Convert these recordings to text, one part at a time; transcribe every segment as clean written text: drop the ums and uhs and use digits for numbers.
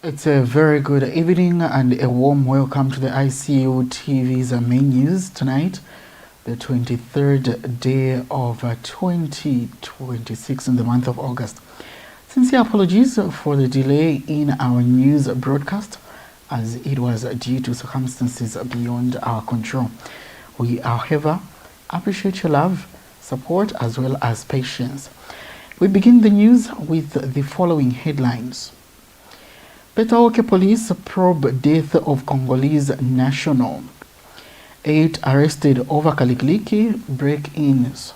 It's a very good evening and a warm welcome to the ICU TV's main news tonight, the 23rd day of 2026 in the month of August. Sincere apologies for the delay in our news broadcast as it was due to circumstances beyond our control. We, however, appreciate your love, support as well as patience. We begin the news with the following headlines. Petauke police probe death of Congolese national. 8 arrested over Kalikiliki break-ins.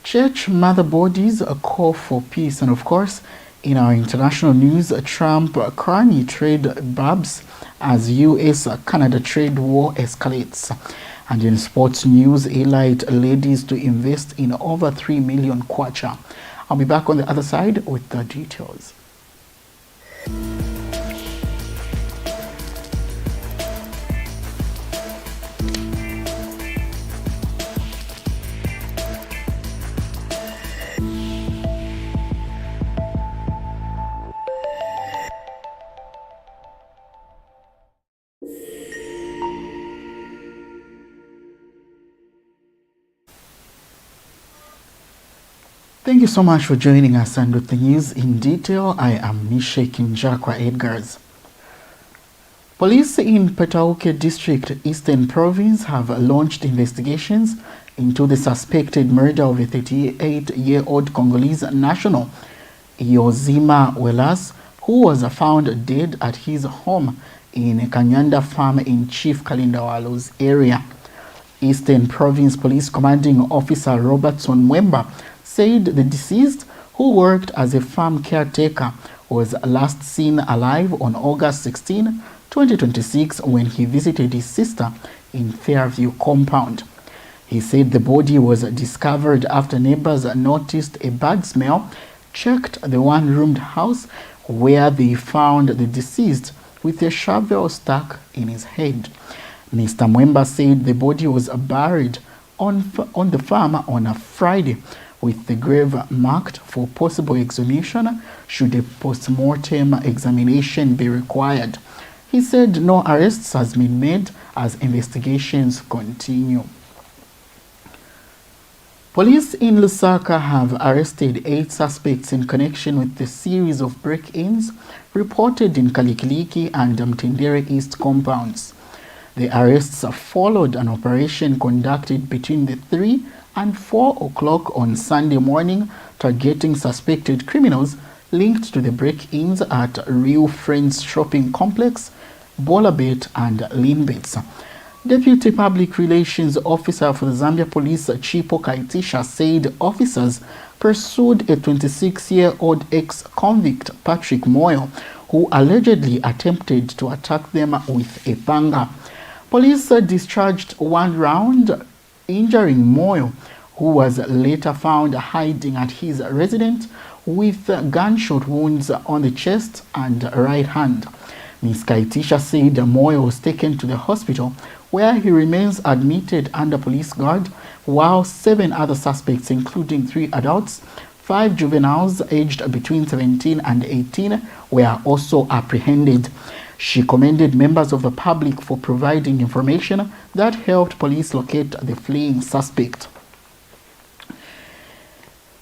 Church mother bodies call for peace. And of course, in our international news, Trump Carney trade Barbs as US-Canada trade war escalates. And in sports news, elite ladies to invest in over 3 million kwacha. I'll be back on the other side with the details. Thank you so much for joining us, and with the news in detail, I am Mishe Kinjakwa Edgars. Police in Petauke District, Eastern Province have launched investigations into the suspected murder of a 38-year-old Congolese national, Yozima Welas, who was found dead at his home in Kanyanda Farm in Chief Kalindawalo's area. Eastern Province Police Commanding Officer Robertson Mwemba said the deceased, who worked as a farm caretaker, was last seen alive on August 16, 2026 when he visited his sister in Fairview compound. He said the body was discovered after neighbors noticed a bad smell, checked the one-roomed house where they found the deceased with a shovel stuck in his head. Mr. Mwemba said the body was buried on the farm on a Friday, with the grave marked for possible exhumation should a post-mortem examination be required. He said no arrests has been made as investigations continue. Police in Lusaka have arrested 8 suspects in connection with the series of break-ins reported in Kalikiliki and Mtendere East compounds. The arrests followed an operation conducted between the 3 and 4 o'clock on Sunday morning, targeting suspected criminals linked to the break-ins at Real Friends Shopping Complex, Bolabet and Linbets. Deputy Public Relations Officer for the Zambia Police, Chipo Kaitisha, said officers pursued a 26-year-old ex-convict, Patrick Moyo, who allegedly attempted to attack them with a panga. Police discharged 1 round, injuring Moyo, who was later found hiding at his residence with gunshot wounds on the chest and right hand. Ms. Kaitisha said Moyo was taken to the hospital where he remains admitted under police guard, while 7 other suspects, including 3 adults, 5 juveniles aged between 17 and 18, were also apprehended. She commended members of the public for providing information that helped police locate the fleeing suspect.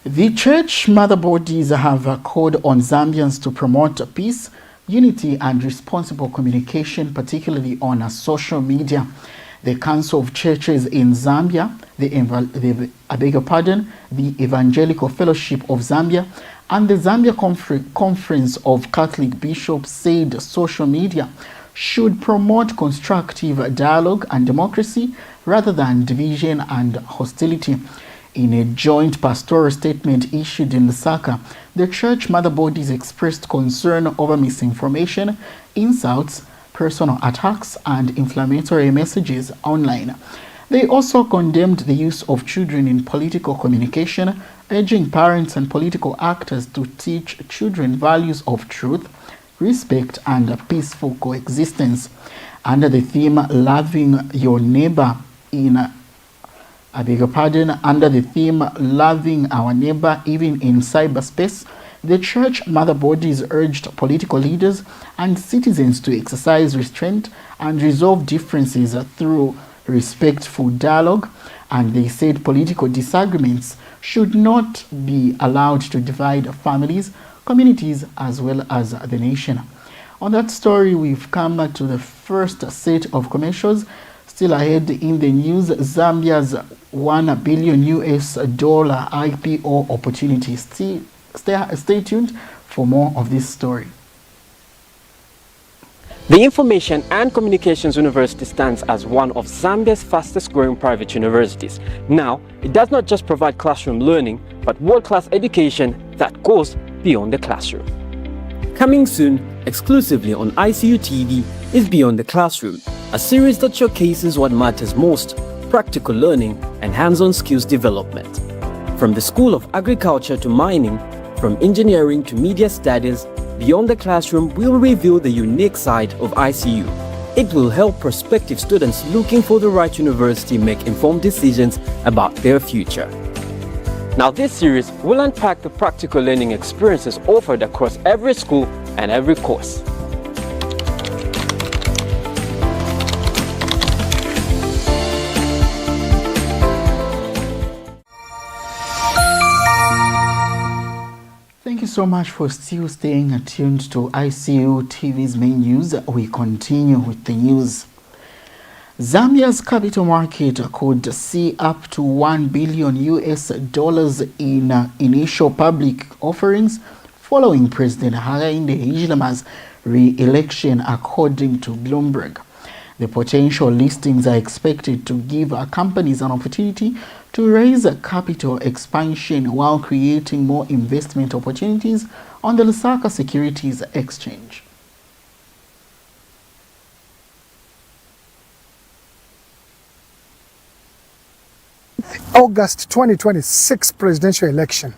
The church mother bodies have called on Zambians to promote peace, unity and responsible communication, particularly on social media. The Council of Churches in Zambia, the Evangelical Fellowship of Zambia, and the Zambia Conference of Catholic Bishops said social media should promote constructive dialogue and democracy rather than division and hostility. In a joint pastoral statement issued in Lusaka, the church mother bodies expressed concern over misinformation, insults, personal attacks, and inflammatory messages online. They also condemned the use of children in political communication, urging parents and political actors to teach children values of truth, respect, and peaceful coexistence. Under the theme Loving Your Neighbor under the theme Loving Our Neighbor Even in Cyberspace, The church mother bodies urged political leaders and citizens to exercise restraint and resolve differences through respectful dialogue, and they said political disagreements should not be allowed to divide families, communities, as well as the nation. On that story, we've come to the first set of commercials. Still ahead in the news, Zambia's $1 billion IPO opportunity. Stay tuned for more of this story. The Information and Communications University stands as one of Zambia's fastest growing private universities. Now, it does not just provide classroom learning, but world-class education that goes beyond the classroom. Coming soon, exclusively on ICU TV, is Beyond the Classroom, a series that showcases what matters most: practical learning and hands-on skills development. From the School of Agriculture to mining, from engineering to media studies, Beyond the Classroom will reveal the unique side of ICU. It will help prospective students looking for the right university make informed decisions about their future. Now, this series will unpack the practical learning experiences offered across every school and every course. Thank you so much for still staying attuned to ICU TV's main news. We continue with the news. Zambia's capital market could see up to $1 billion in initial public offerings following President Hakainde Hichilema's re-election, according to Bloomberg. The potential listings are expected to give companies an opportunity to raise capital expansion while creating more investment opportunities on the Lusaka Securities Exchange. August 2026 presidential election,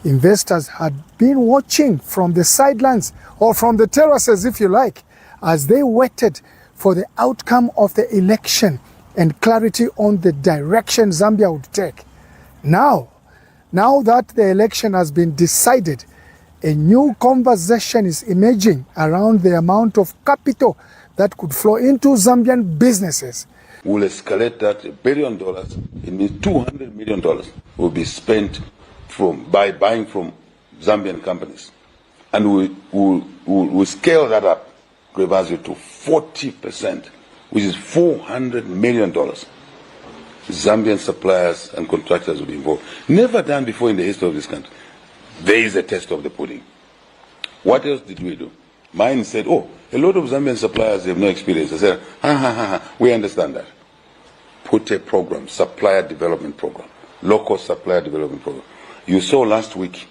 investors had been watching from the sidelines, or from the terraces if you like, as they waited for the outcome of the election and clarity on the direction Zambia would take. Now that the election has been decided, a new conversation is emerging around the amount of capital that could flow into Zambian businesses. We'll escalate that $1 billion. It means $200 million will be spent by buying from Zambian companies. And we'll scale that up, Grevazu, to 40%, which is $400 million. Zambian suppliers and contractors will be involved. Never done before in the history of this country. There is a test of the pudding. What else did we do? Mine said, oh, a lot of Zambian suppliers have no experience. I said, we understand that. Put a program, supplier development program, local supplier development program. You saw last week,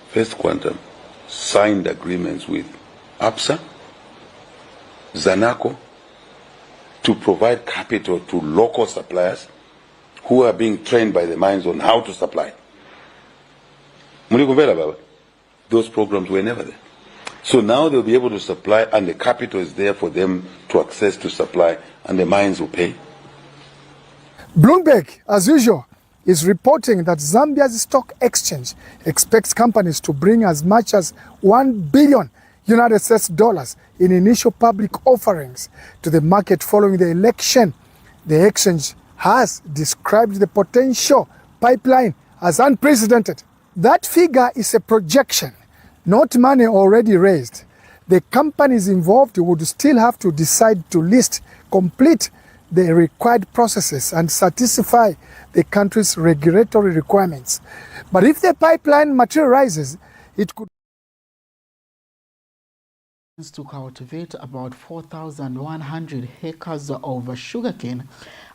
First Quantum signed agreements with APSA, Zanaco, to provide capital to local suppliers who are being trained by the mines on how to supply. Those programs were never there. So now they'll be able to supply, and the capital is there for them to access to supply, and the mines will pay. Bloomberg, as usual, is reporting that Zambia's stock exchange expects companies to bring as much as $1 billion in initial public offerings to the market following the election. The exchange has described the potential pipeline as unprecedented. That figure is a projection, not money already raised. The companies involved would still have to decide to list, complete the required processes, and satisfy the country's regulatory requirements. But if the pipeline materializes, it could to cultivate about 4,100 hectares of sugarcane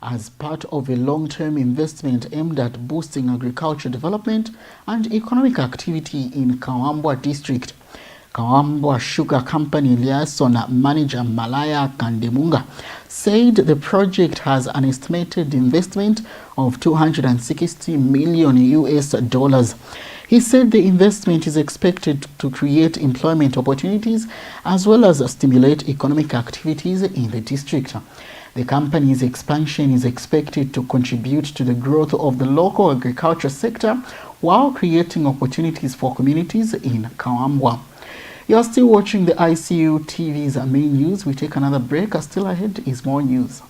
as part of a long-term investment aimed at boosting agricultural development and economic activity in Kawambwa district. Kawambwa Sugar Company liaison manager Malaya Kandemunga said the project has an estimated investment of $260 million. He said the investment is expected to create employment opportunities as well as stimulate economic activities in the district. The company's expansion is expected to contribute to the growth of the local agriculture sector while creating opportunities for communities in Kawambwa. You're still watching the ICU TV's main news. We take another break. Still ahead is more news.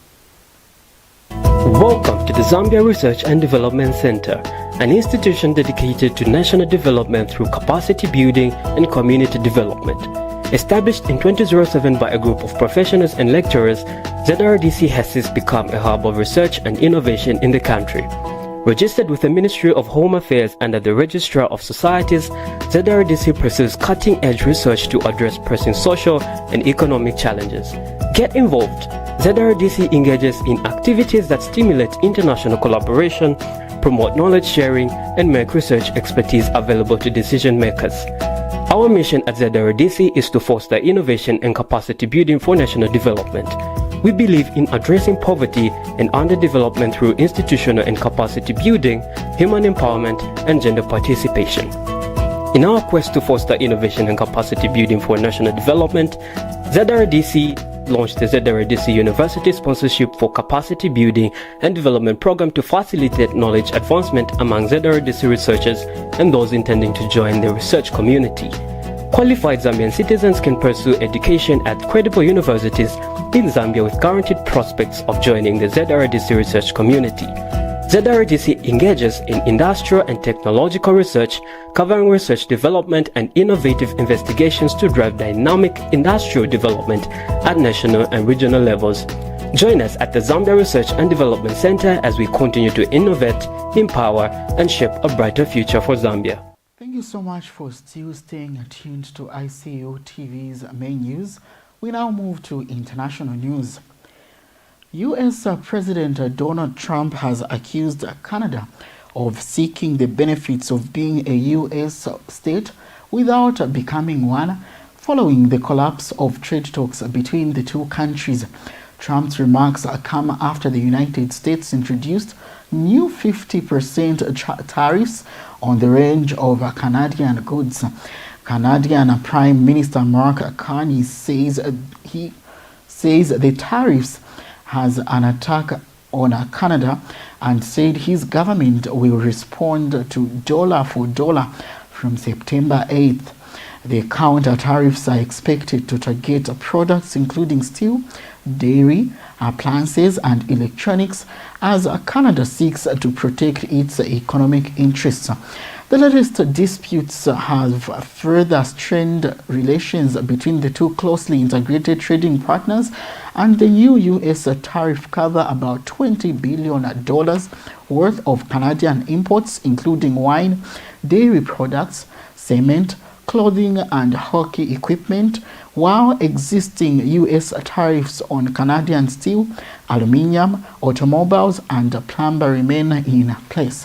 Welcome to the Zambia Research and Development Center, an institution dedicated to national development through capacity building and community development. Established in 2007 by a group of professionals and lecturers, ZRDC has since become a hub of research and innovation in the country. Registered with the Ministry of Home Affairs under the Registrar of Societies, ZRDC pursues cutting-edge research to address pressing social and economic challenges. Get involved. ZRDC engages in activities that stimulate international collaboration, promote knowledge sharing, and make research expertise available to decision makers. Our mission at ZRDC is to foster innovation and capacity building for national development. We believe in addressing poverty and underdevelopment through institutional and capacity building, human empowerment, and gender participation. In our quest to foster innovation and capacity building for national development, ZRDC launched the ZRDC University Sponsorship for Capacity Building and Development Program to facilitate knowledge advancement among ZRDC researchers and those intending to join the research community. Qualified Zambian citizens can pursue education at credible universities in Zambia with guaranteed prospects of joining the ZRDC research community. ZRDC engages in industrial and technological research, covering research development and innovative investigations to drive dynamic industrial development at national and regional levels. Join us at the Zambia Research and Development Center as we continue to innovate, empower, and shape a brighter future for Zambia. Thank you so much for still staying tuned to ICU TV's main news. We now move to international news. U.S. President Donald Trump has accused Canada of seeking the benefits of being a U.S. state without becoming one, following the collapse of trade talks between the two countries. Trump's remarks come after the United States introduced new 50% tariffs on the range of Canadian goods. Canadian Prime Minister Mark Carney says the tariffs has an attack on Canada and said his government will respond to dollar for dollar from September 8th. The counter tariffs are expected to target products including steel, dairy, appliances, and electronics as Canada seeks to protect its economic interests. The latest disputes have further strained relations between the two closely integrated trading partners, and the new U.S. tariff cover about $20 billion worth of Canadian imports, including wine, dairy products, cement, clothing, and hockey equipment, while existing U.S. tariffs on Canadian steel, aluminium, automobiles, and lumber remain in place.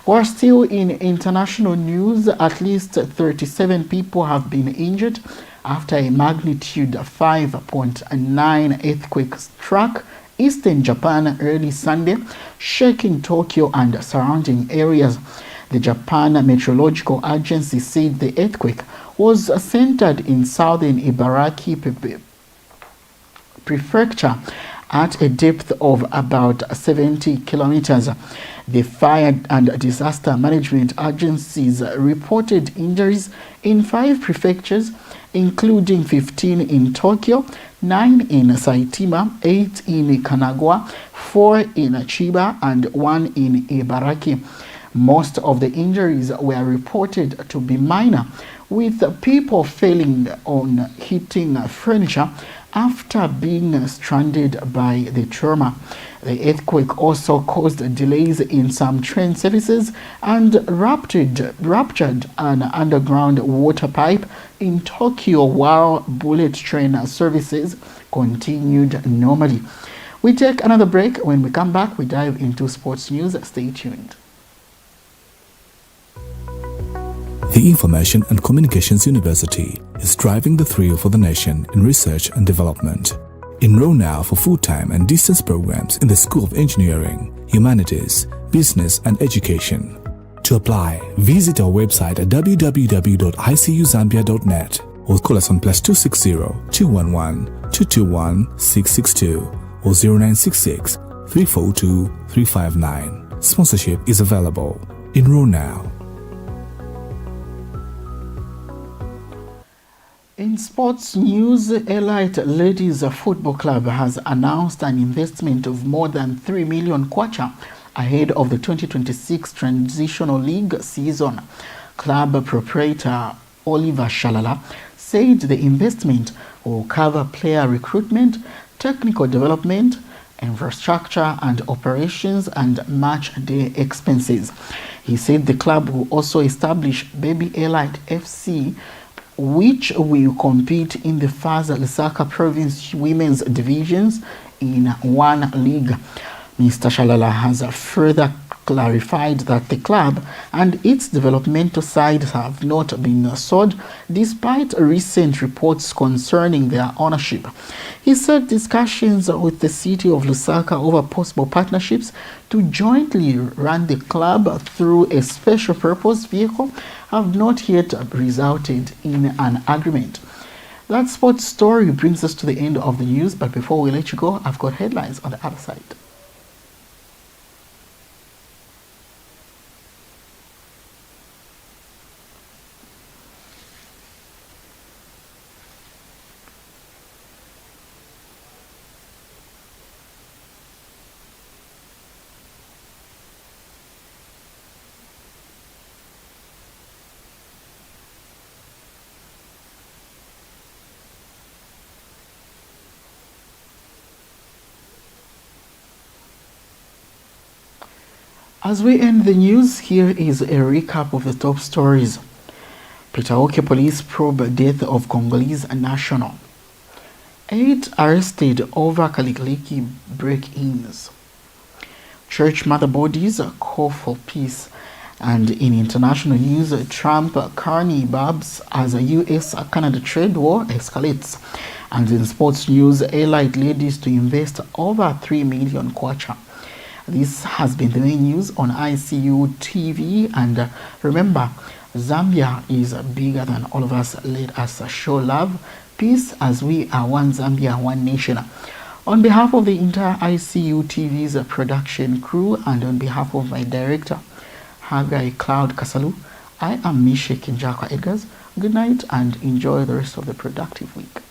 We're still in international news. At least 37 people have been injured after a magnitude 5.9 earthquake struck eastern Japan early Sunday, shaking Tokyo and surrounding areas. The Japan Meteorological Agency said the earthquake was centered in southern Ibaraki Prefecture at a depth of about 70 kilometers. The Fire and Disaster Management Agencies reported injuries in 5 prefectures, including 15 in Tokyo, 9 in Saitama, 8 in Kanagawa, 4 in Chiba, and 1 in Ibaraki. Most of the injuries were reported to be minor, with people failing on heating furniture after being stranded by the trauma. The earthquake also caused delays in some train services and ruptured an underground water pipe in Tokyo, while bullet train services continued normally. We take another break. When we come back, we dive into sports news. Stay tuned. The Information and Communications University is driving the thrill for the nation in research and development. Enroll now for full-time and distance programs in the School of Engineering, Humanities, Business and Education. To apply, visit our website at www.icuzambia.net or call us on +260 211 221 662 or 0966 342 359. Sponsorship is available. Enroll now. In sports news, Elite Ladies Football Club has announced an investment of more than 3 million kwacha ahead of the 2026 Transitional League season. Club proprietor Oliver Shalala said the investment will cover player recruitment, technical development, infrastructure and operations, and match day expenses. He said the club will also establish Baby Elite FC, which will compete in the first Lusaka Province Women's Divisions in one league. Mr. Shalala has further clarified that the club and its developmental sides have not been sold despite recent reports concerning their ownership. He said discussions with the city of Lusaka over possible partnerships to jointly run the club through a special purpose vehicle have not yet resulted in an agreement. That sports story brings us to the end of the news, but before we let you go, I've got headlines on the other side. As we end the news, here is a recap of the top stories. Petauke police probe death of Congolese national. 8 arrested over Kalikiliki break-ins. Church mother bodies call for peace. And in international news, Trump, Carney, Barbs as a US-Canada trade war escalates. And in sports news, Elite Ladies to invest over 3 million kwacha. This has been the main news on ICU TV, and remember, Zambia is bigger than all of us. Let us show love, peace, as we are one Zambia, one nation. On behalf of the entire ICU TV's production crew and on behalf of my director, Hagai Cloud Kasalu, I am Mishe Kinjaka Edgars. Good night and enjoy the rest of the productive week.